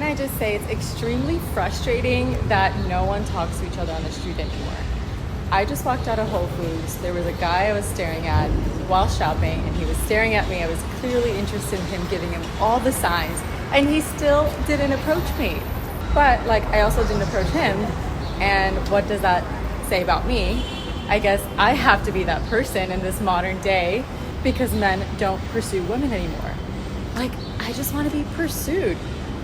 Can I just say it's extremely frustrating that no one talks to each other on the street anymore. I just walked out of Whole Foods. There was a guy I was staring at while shopping, and he was staring at me. I was clearly interested in him, giving him all the signs, and he still didn't approach me. But like, I also didn't approach him, and what does that say about me? I guess I have to be that person in this modern day because men don't pursue women anymore. Like, I just want to be pursued,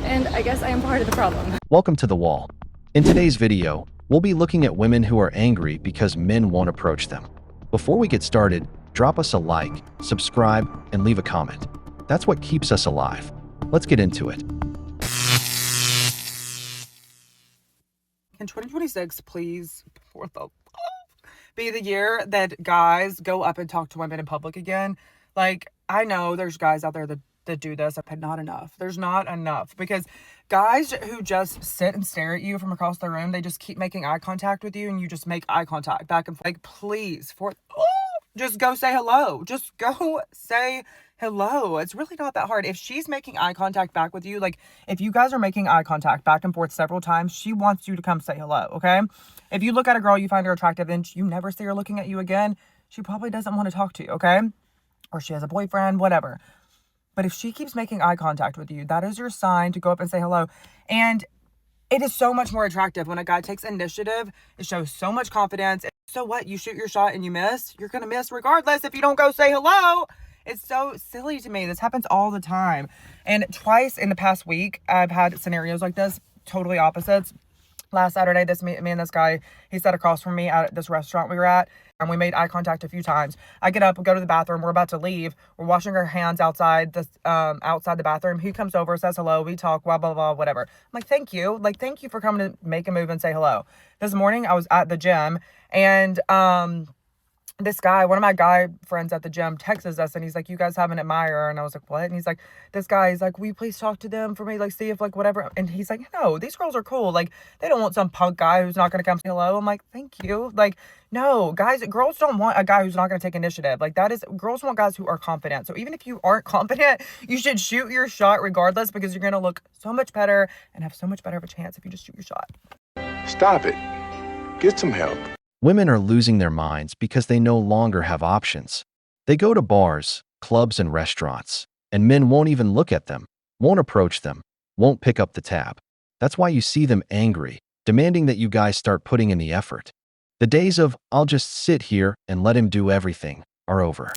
and I guess I am part of the problem. Welcome to The Wall. In today's video, we'll be looking at women who are angry because men won't approach them. Before we get started, drop us a like, subscribe, and leave a comment. That's what keeps us alive. Let's get into it. Can 2026 please, for the love, be the year that guys go up and talk to women in public again? Like, I know there's guys out there that do this, but not enough. There's not enough, because guys who just sit and stare at you from across the room, they just keep making eye contact with you, and you just make eye contact back and forth. Like, please, just go say hello. Just go say hello. It's really not that hard. If she's making eye contact back with you, like, if you guys are making eye contact back and forth several times, she wants you to come say hello, okay? If you look at a girl, you find her attractive, and you never see her looking at you again, she probably doesn't want to talk to you, okay? Or she has a boyfriend, whatever. But if she keeps making eye contact with you, that is your sign to go up and say hello. And it is so much more attractive when a guy takes initiative. It shows so much confidence. So what? You shoot your shot and you miss? You're going to miss regardless if you don't go say hello. It's so silly to me. This happens all the time. And twice in the past week, I've had scenarios like this, totally opposites. Last Saturday, me and this guy, he sat across from me at this restaurant we were at, and we made eye contact a few times. I get up, we go to the bathroom, we're about to leave. We're washing our hands outside the bathroom. He comes over, says hello, we talk, blah, blah, blah, whatever. I'm like, thank you. Like, thank you for coming to make a move and say hello. This morning, I was at the gym, and this guy, one of my guy friends at the gym, texts us, and he's like, you guys have an admirer? And I was like, what? And he's like, this guy, he's like, will you please talk to them for me? Like, see if, like, whatever. And he's like, no, these girls are cool. Like, they don't want some punk guy who's not going to come say hello. I'm like, thank you. Like, no, girls don't want a guy who's not going to take initiative. Like, girls want guys who are confident. So even if you aren't confident, you should shoot your shot regardless, because you're going to look so much better and have so much better of a chance if you just shoot your shot. Stop it. Get some help. Women are losing their minds because they no longer have options. They go to bars, clubs, and restaurants, and men won't even look at them, won't approach them, won't pick up the tab. That's why you see them angry, demanding that you guys start putting in the effort. The days of, I'll just sit here and let him do everything, are over.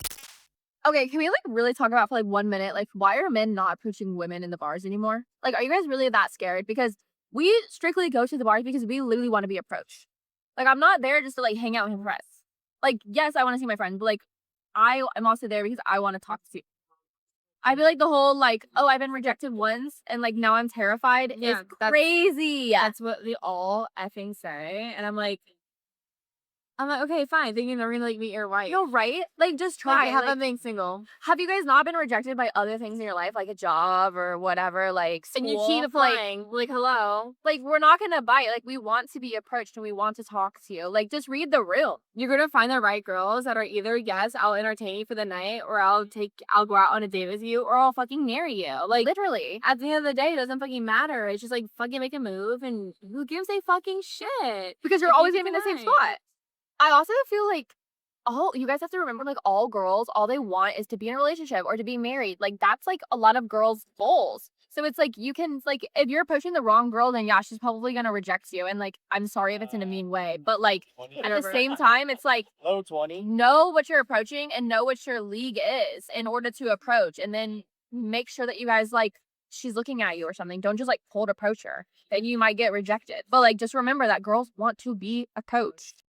Okay, can we really talk about for 1 minute, why are men not approaching women in the bars anymore? Like, are you guys really that scared? Because we strictly go to the bars because we literally want to be approached. Like, I'm not there just to hang out and impress. Like, yes, I want to see my friends, but I'm also there because I want to talk to you. I feel like the whole oh, I've been rejected once and now I'm terrified is crazy. That's what they all effing say. And I'm like, okay, fine. Thinking they're gonna meet your wife. You're right. Just try. Have them being single. Have you guys not been rejected by other things in your life, like a job or whatever, school? And you keep applying. Hello. We're not gonna bite. We want to be approached and we want to talk to you. Just read the room. You're gonna find the right girls that are either, yes, I'll entertain you for the night, or I'll go out on a date with you, or I'll fucking marry you. Literally. At the end of the day, it doesn't fucking matter. It's just fucking make a move, and who gives a fucking shit? Because you're always gonna be in the same spot. I also feel you guys have to remember, all girls, all they want is to be in a relationship or to be married. That's a lot of girls' goals. So it's you can, if you're approaching the wrong girl, then yeah, she's probably gonna reject you. And I'm sorry if it's in a mean way, but at the same time, it's low 20. Know what you're approaching and know what your league is in order to approach, and then make sure that you guys she's looking at you or something. Don't just cold approach her. Then you might get rejected. But just remember that girls want to be approached.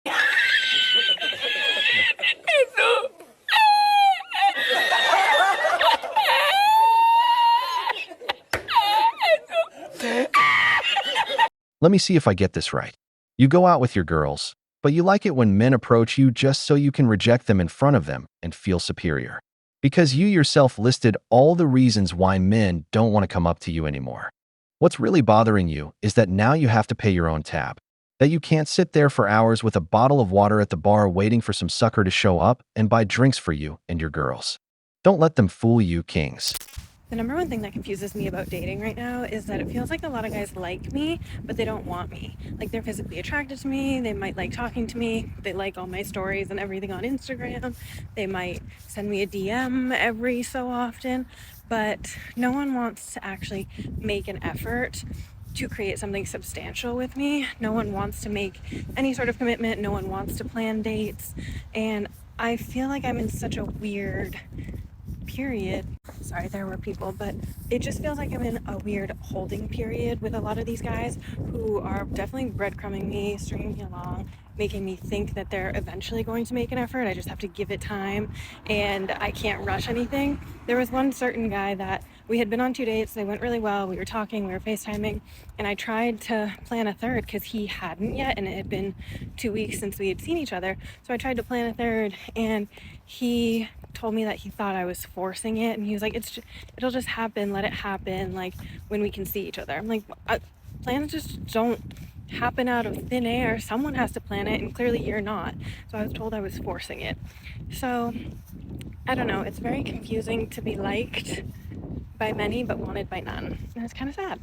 Let me see if I get this right. You go out with your girls, but you like it when men approach you just so you can reject them in front of them and feel superior. Because you yourself listed all the reasons why men don't want to come up to you anymore. What's really bothering you is that now you have to pay your own tab. That you can't sit there for hours with a bottle of water at the bar waiting for some sucker to show up and buy drinks for you and your girls. Don't let them fool you, kings. The number one thing that confuses me about dating right now is that it feels like a lot of guys like me, but they don't want me. Like, they're physically attracted to me, they might like talking to me, they like all my stories and everything on Instagram, they might send me a DM every so often, but no one wants to actually make an effort to create something substantial with me. No one wants to make any sort of commitment, no one wants to plan dates, and I feel like I'm in such a weird period. Sorry, there were people, but it just feels like I'm in a weird holding period with a lot of these guys who are definitely breadcrumbing me, stringing me along, making me think that they're eventually going to make an effort. I just have to give it time and I can't rush anything. There was one certain guy that we had been on 2 dates, they went really well, we were talking, we were FaceTiming, and I tried to plan a third because he hadn't yet, and it had been 2 weeks since we had seen each other. So I tried to plan a third, and he told me that he thought I was forcing it, and he was like, it'll just happen, let it happen, like when we can see each other. I'm like, plans just don't happen out of thin air. Someone has to plan it, and clearly you're not. So I was told I was forcing it. So I don't know, it's very confusing to be liked by many but wanted by none, and it's kind of sad.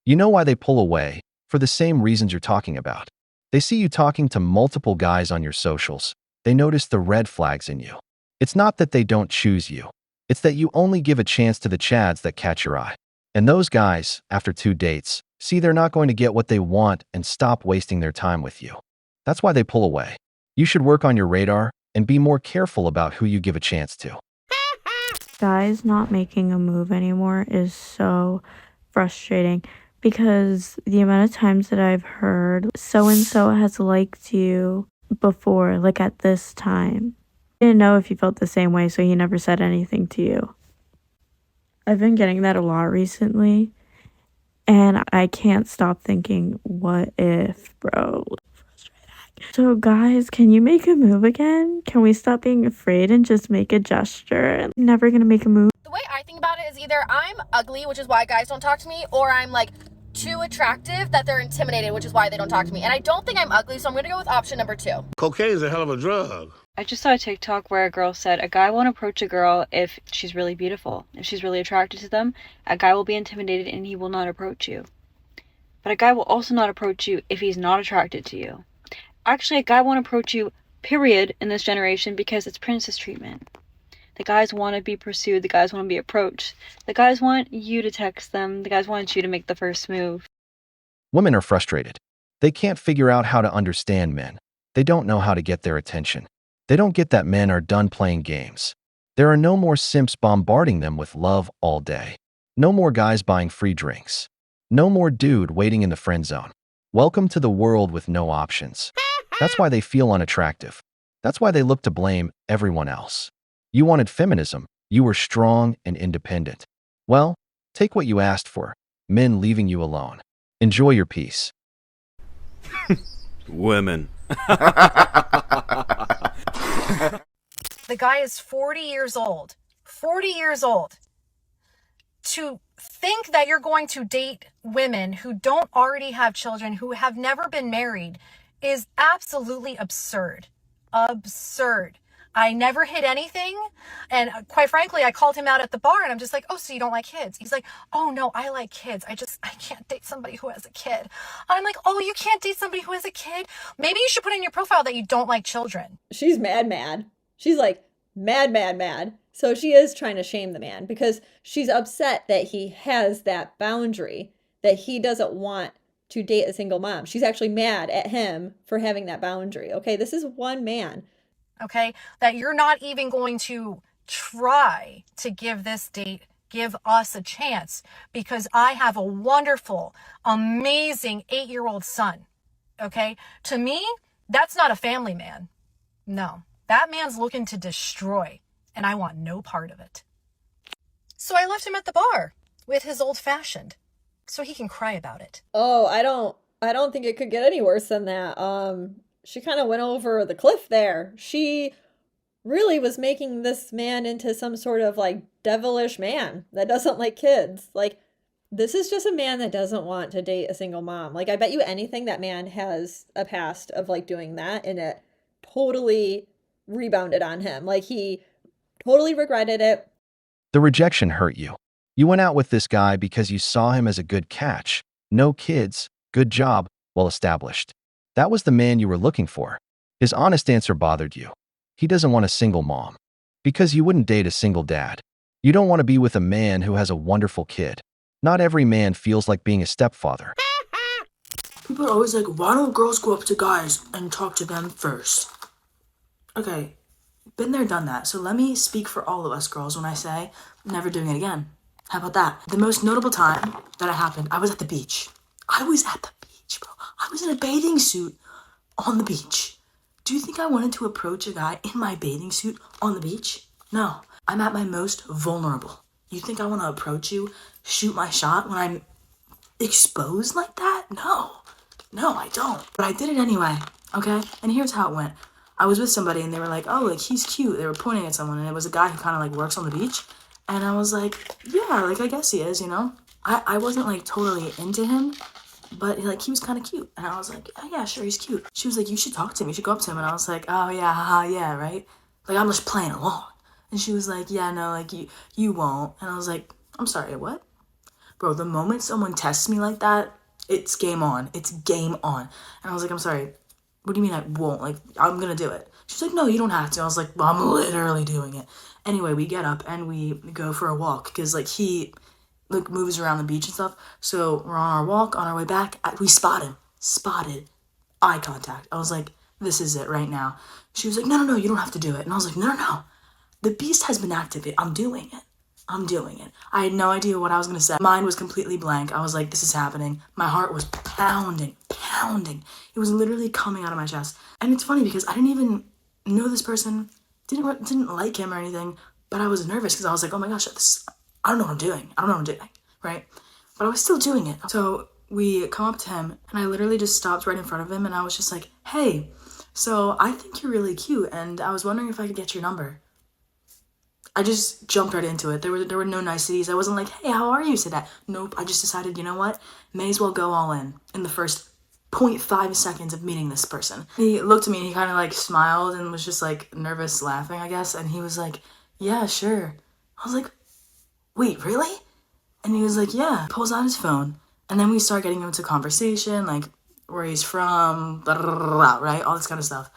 You know why they pull away? For the same reasons you're talking about. They see you talking to multiple guys on your socials. They notice the red flags in you. It's not that they don't choose you. It's that you only give a chance to the chads that catch your eye. And those guys, after 2 dates, see they're not going to get what they want and stop wasting their time with you. That's why they pull away. You should work on your radar and be more careful about who you give a chance to. Guys not making a move anymore is so frustrating because the amount of times that I've heard so-and-so has liked you before, like at this time. I didn't know if you felt the same way, so he never said anything to you. I've been getting that a lot recently, and I can't stop thinking, what if, bro? So guys, can you make a move again? Can we stop being afraid and just make a gesture? I'm never gonna make a move. The way I think about it is either I'm ugly, which is why guys don't talk to me, or I'm like too attractive that they're intimidated, which is why they don't talk to me. And I don't think I'm ugly, so I'm gonna go with option number 2. Cocaine is a hell of a drug. I just saw a TikTok where a girl said a guy won't approach a girl if she's really beautiful. If she's really attracted to them, a guy will be intimidated and he will not approach you. But a guy will also not approach you if he's not attracted to you. Actually, a guy won't approach you, period, in this generation because it's princess treatment. The guys want to be pursued. The guys want to be approached. The guys want you to text them. The guys want you to make the first move. Women are frustrated. They can't figure out how to understand men. They don't know how to get their attention. They don't get that men are done playing games. There are no more simps bombarding them with love all day. No more guys buying free drinks. No more dude waiting in the friend zone. Welcome to the world with no options. That's why they feel unattractive. That's why they look to blame everyone else. You wanted feminism. You were strong and independent. Well, take what you asked for. Men leaving you alone. Enjoy your peace. Women. The guy is 40 years old. 40 years old. To think that you're going to date women who don't already have children, who have never been married, is absolutely absurd. Absurd. I never hid anything. And quite frankly, I called him out at the bar and I'm just like, oh, so you don't like kids? He's like, oh no, I like kids. I can't date somebody who has a kid. I'm like, oh, you can't date somebody who has a kid? Maybe you should put in your profile that you don't like children. She's mad. She's like mad. So she is trying to shame the man because she's upset that he has that boundary, that he doesn't want to date a single mom. She's actually mad at him for having that boundary. Okay, this is one man. Okay, that you're not even going to try to give this date, give us a chance, because I have a wonderful, amazing 8-year-old son. Okay, to me, that's not a family man. No, that man's looking to destroy, and I want no part of it. So I left him at the bar with his old fashioned, so he can cry about it. Oh, I don't think it could get any worse than that. She kind of went over the cliff there. She really was making this man into some sort of like devilish man that doesn't like kids. Like, this is just a man that doesn't want to date a single mom. Like, I bet you anything that man has a past of like doing that, and it totally rebounded on him. Like, he totally regretted it. The rejection hurt you. You went out with this guy because you saw him as a good catch. No kids, good job, well established. That was the man you were looking for. His honest answer bothered you. He doesn't want a single mom. Because you wouldn't date a single dad. You don't want to be with a man who has a wonderful kid. Not every man feels like being a stepfather. People are always like, why don't girls go up to guys and talk to them first? Okay, been there, done that. So let me speak for all of us girls when I say, never doing it again. How about that? The most notable time that it happened, I was at the beach. I was at the beach, bro. I was in a bathing suit on the beach. Do you think I wanted to approach a guy in my bathing suit on the beach? No. I'm at my most vulnerable. You think I want to approach you, shoot my shot when I'm exposed like that? No. No, I don't. But I did it anyway, okay? And here's how it went. I was with somebody and they were like, oh, like, he's cute. They were pointing at someone and it was a guy who kind of like works on the beach. And I was like, yeah, like, I guess he is, you know? I wasn't like totally into him, but like, he was kind of cute. And I was like, oh, yeah, sure, he's cute. She was like, you should talk to him. You should go up to him. And I was like, oh, yeah, haha, yeah, right? Like, I'm just playing along. And she was like, yeah, no, like, you won't. And I was like, I'm sorry, what? Bro, the moment someone tests me like that, it's game on. It's game on. And I was like, I'm sorry, what do you mean I won't? Like, I'm gonna do it. She's like, no, you don't have to. I was like, well, I'm literally doing it. Anyway, we get up and we go for a walk because, like, he, like, moves around the beach and stuff. So we're on our walk, on our way back. We spotted eye contact. I was like, this is it right now. She was like, no, you don't have to do it. And I was like, no. The beast has been activated. I'm doing it. I had no idea what I was going to say. Mine was completely blank. I was like, this is happening. My heart was pounding. It was literally coming out of my chest. And it's funny because I didn't even know this person, didn't like him or anything, but I was nervous because I was like, oh my gosh, I don't know what I'm doing, right? But I was still doing it. So we come up to him and I literally just stopped right in front of him and I was just like, hey, so I think you're really cute and I was wondering if I could get your number. I just jumped right into it. There were no niceties. I wasn't like, hey, how are you today? Nope. I just decided, you know what? May as well go all in the first 0.5 seconds of meeting this person. He looked at me and he kind of like smiled and was just like nervous laughing, I guess. And he was like, yeah, sure. I was like, wait, really? And he was like, yeah. Pulls out his phone. And then we start getting into conversation, like where he's from, blah, blah, blah, blah, right? All this kind of stuff.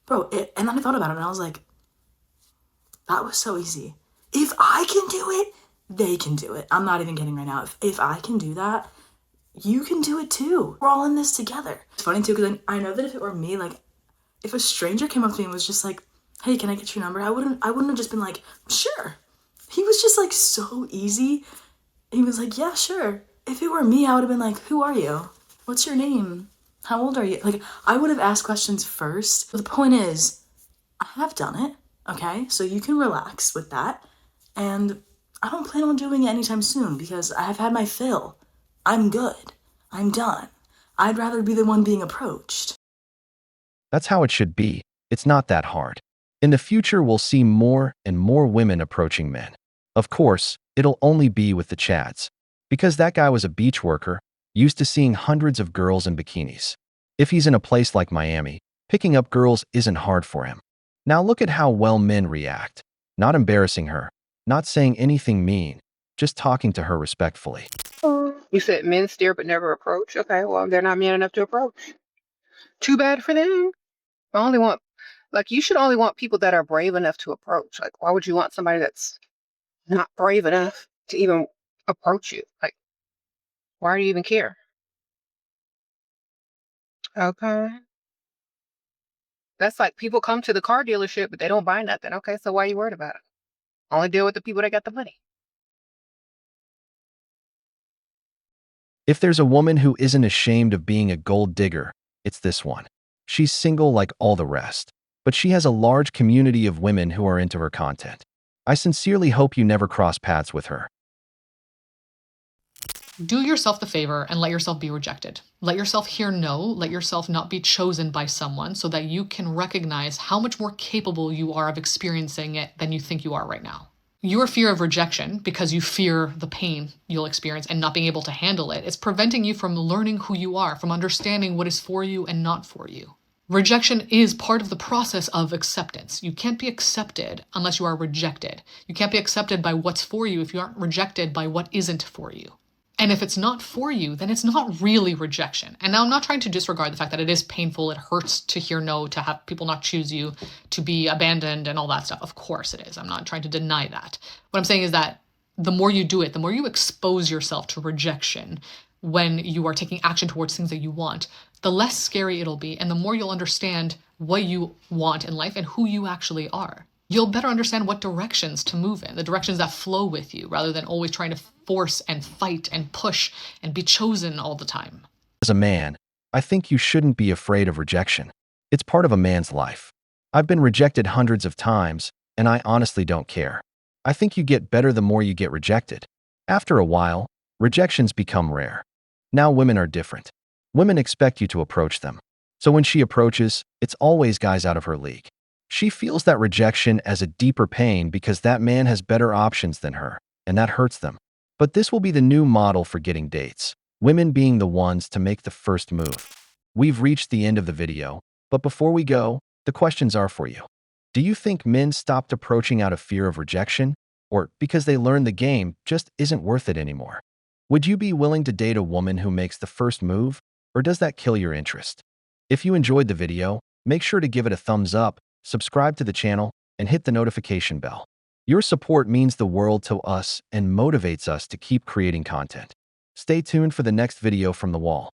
Bro, and then I thought about it and I was like, that was so easy. If I can do it, they can do it. I'm not even kidding right now. If I can do that, you can do it too. We're all in this together. It's funny too, because I know that if it were me, like, if a stranger came up to me and was just like, hey, can I get your number? I wouldn't have just been like, sure. He was just like so easy. He was like, yeah, sure. If it were me, I would have been like, who are you? What's your name? How old are you? Like, I would have asked questions first. But the point is, I have done it. Okay, so you can relax with that. And I don't plan on doing it anytime soon because I have had my fill. I'm good. I'm done. I'd rather be the one being approached. That's how it should be. It's not that hard. In the future, we'll see more and more women approaching men. Of course, it'll only be with the Chads. Because that guy was a beach worker, used to seeing hundreds of girls in bikinis. If he's in a place like Miami, picking up girls isn't hard for him. Now look at how well men react. Not embarrassing her, not saying anything mean, just talking to her respectfully. You said men steer but never approach? Okay, well, they're not man enough to approach. Too bad for them. You should only want people that are brave enough to approach. Like, why would you want somebody that's not brave enough to even approach you? Like, why do you even care? Okay. That's like people come to the car dealership, but they don't buy nothing. Okay, so why are you worried about it? Only deal with the people that got the money. If there's a woman who isn't ashamed of being a gold digger, it's this one. She's single like all the rest, but she has a large community of women who are into her content. I sincerely hope you never cross paths with her. Do yourself the favor and let yourself be rejected. Let yourself hear no, let yourself not be chosen by someone so that you can recognize how much more capable you are of experiencing it than you think you are right now. Your fear of rejection, because you fear the pain you'll experience and not being able to handle it, is preventing you from learning who you are, from understanding what is for you and not for you. Rejection is part of the process of acceptance. You can't be accepted unless you are rejected. You can't be accepted by what's for you if you aren't rejected by what isn't for you. And if it's not for you, then it's not really rejection. And now I'm not trying to disregard the fact that it is painful, it hurts to hear no, to have people not choose you, to be abandoned and all that stuff. Of course it is. I'm not trying to deny that. What I'm saying is that the more you do it, the more you expose yourself to rejection when you are taking action towards things that you want, the less scary it'll be, and the more you'll understand what you want in life and who you actually are. You'll better understand what directions to move in, the directions that flow with you, rather than always trying to force and fight and push and be chosen all the time. As a man, I think you shouldn't be afraid of rejection. It's part of a man's life. I've been rejected hundreds of times, and I honestly don't care. I think you get better the more you get rejected. After a while, rejections become rare. Now women are different. Women expect you to approach them. So when she approaches, it's always guys out of her league. She feels that rejection as a deeper pain because that man has better options than her, and that hurts them. But this will be the new model for getting dates, women being the ones to make the first move. We've reached the end of the video, but before we go, the questions are for you. Do you think men stopped approaching out of fear of rejection, or because they learned the game just isn't worth it anymore? Would you be willing to date a woman who makes the first move, or does that kill your interest? If you enjoyed the video, make sure to give it a thumbs up, subscribe to the channel, and hit the notification bell. Your support means the world to us and motivates us to keep creating content. Stay tuned for the next video from the wall.